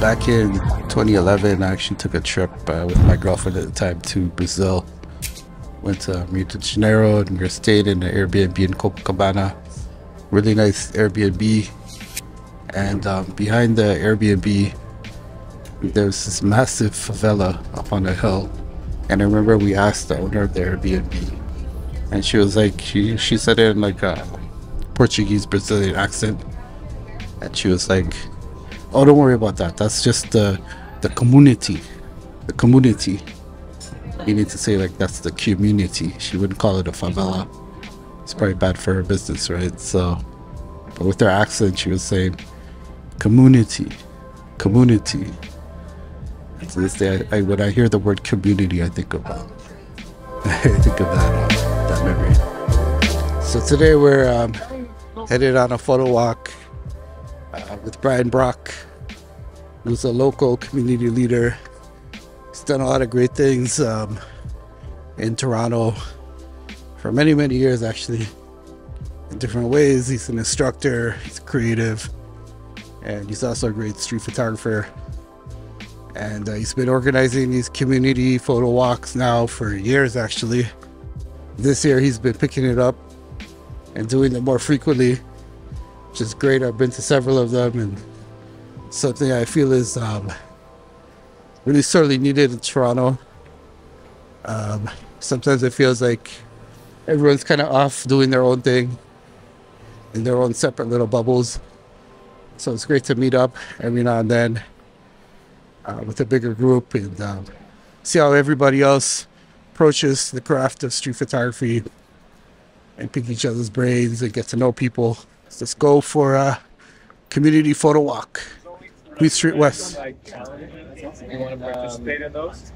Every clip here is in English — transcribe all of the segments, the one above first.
Back in 2011, I actually took a trip with my girlfriend at the time to Brazil. Went to Rio de Janeiro and we stayed in an Airbnb in Copacabana. Really nice Airbnb. And behind the Airbnb, there's this massive favela up on a hill. And I remember we asked the owner of the Airbnb, and she was like, she said it in like a Portuguese Brazilian accent, and she was like, "Oh, don't worry about that. That's just the community, the community." You need to say like that's the community. She wouldn't call it a favela. It's probably bad for her business, right? So, but with her accent, she was saying, "Community, community." And to this day, when I hear the word community, I think of that memory. So today we're headed on a photo walk with Brian Brock, who's a local community leader. He's done a lot of great things in Toronto for many, many years, actually, in different ways. He's an instructor, he's creative, and he's also a great street photographer. And he's been organizing these community photo walks now for years, actually. This year he's been picking it up and doing them more frequently, which is great. I've been to several of them, and something I feel is really sorely needed in Toronto. Sometimes it feels like everyone's kind of off doing their own thing in their own separate little bubbles. So it's great to meet up every now and then with a bigger group and see how everybody else approaches the craft of street photography and pick each other's brains and get to know people. So let's go for a community photo walk. Queen Street West. You want to participate in those?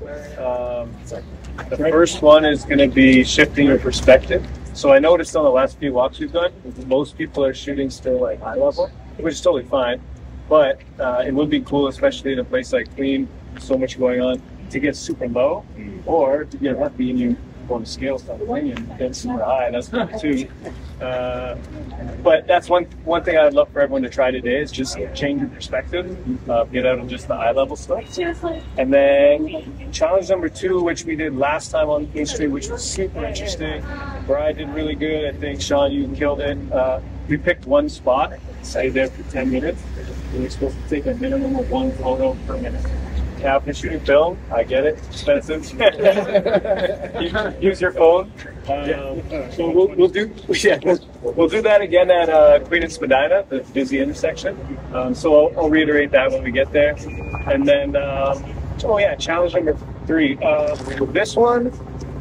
The first one is going to be shifting your perspective. So I noticed on the last few walks we've done, most people are shooting still like eye level, which is totally fine. But it would be cool, especially in a place like Queen, so much going on, to get super low, or to get lucky and you go to scale something and get super high. That's cool too. But that's one thing I'd love for everyone to try today is just change your perspective, get out of just the eye level stuff. And then challenge number 2, which we did last time on Queen Street, which was super interesting. Brian did really good. I think Sean, you killed it. We picked one spot, stayed there for 10 minutes. We're supposed to take a minimum of 1 photo per minute. Yeah, if you're shooting film, I get it. Expensive. Use your phone. So we'll do that again at Queen and Spadina, the busy intersection. So I'll reiterate that when we get there. And then, challenge number 3. This one,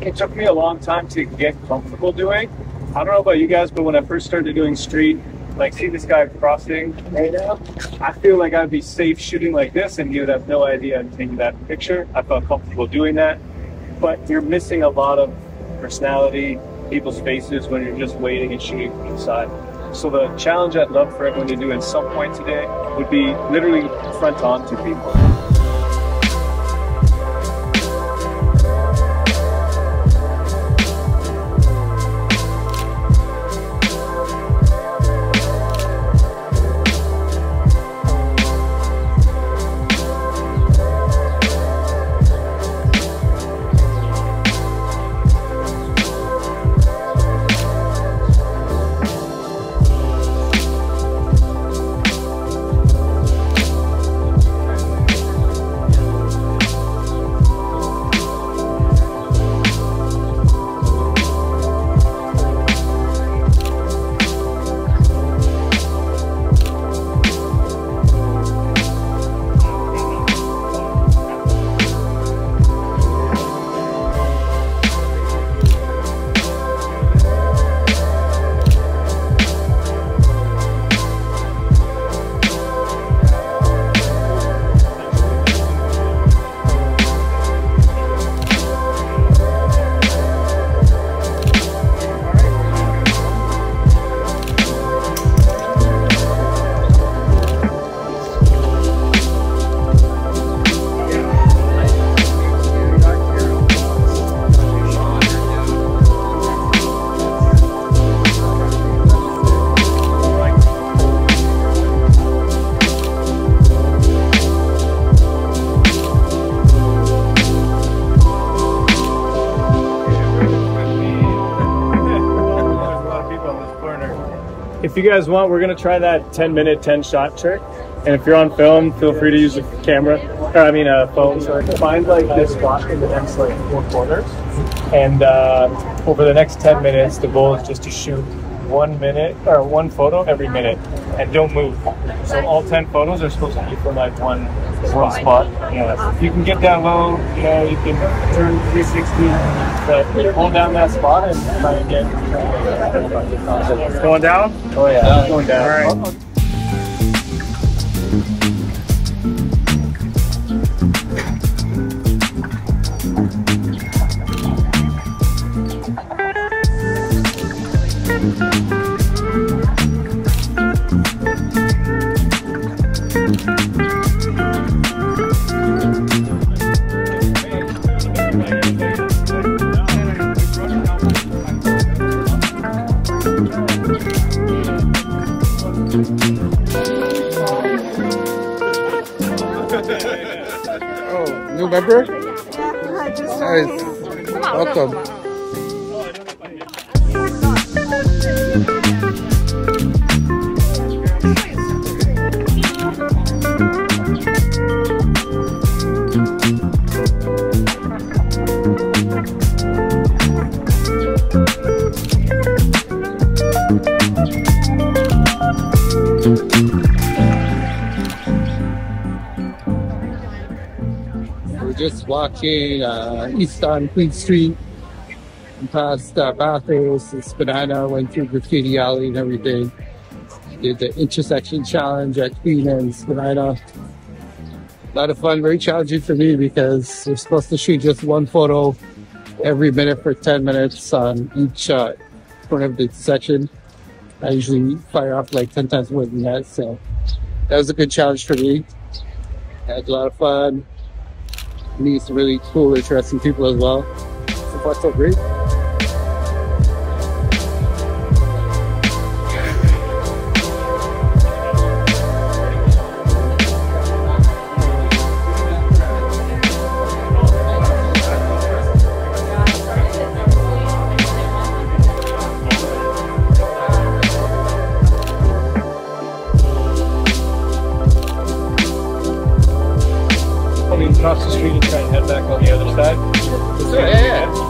it took me a long time to get comfortable doing. I don't know about you guys, but when I first started doing street, like see this guy crossing right now, I feel like I'd be safe shooting like this and he would have no idea I'm taking that picture. I felt comfortable doing that, but you're missing a lot of personality, people's faces when you're just waiting and shooting from the side. So the challenge I'd love for everyone to do at some point today would be literally front on to people. if you guys want, we're gonna try that 10-minute, 10-shot trick. And if you're on film, feel free to use a camera, or I mean a phone. So find like this spot in the next like 4 corners. And over the next 10 minutes, the goal is just to shoot 1 minute or 1 photo every minute, and don't move. So all 10 photos are supposed to be from like one spot. Yeah. You can get down low, you know, you can turn 360, but hold down that spot and try and get. Going down? Oh yeah, it's going down. All right. Oh, new member? Nice. Welcome. We're just walking east on Queen Street and past Bathurst and Spadina, went through Graffiti Alley and everything. Did the intersection challenge at Queen and Spadina. A lot of fun, very challenging for me because we're supposed to shoot just 1 photo every minute for 10 minutes on each corner of the section. I usually fire off like 10 times more than that, so that was a good challenge for me. Had a lot of fun. Meet some really cool, interesting people as well. So far, so great. Across the street and try and head back on the other side. Yeah.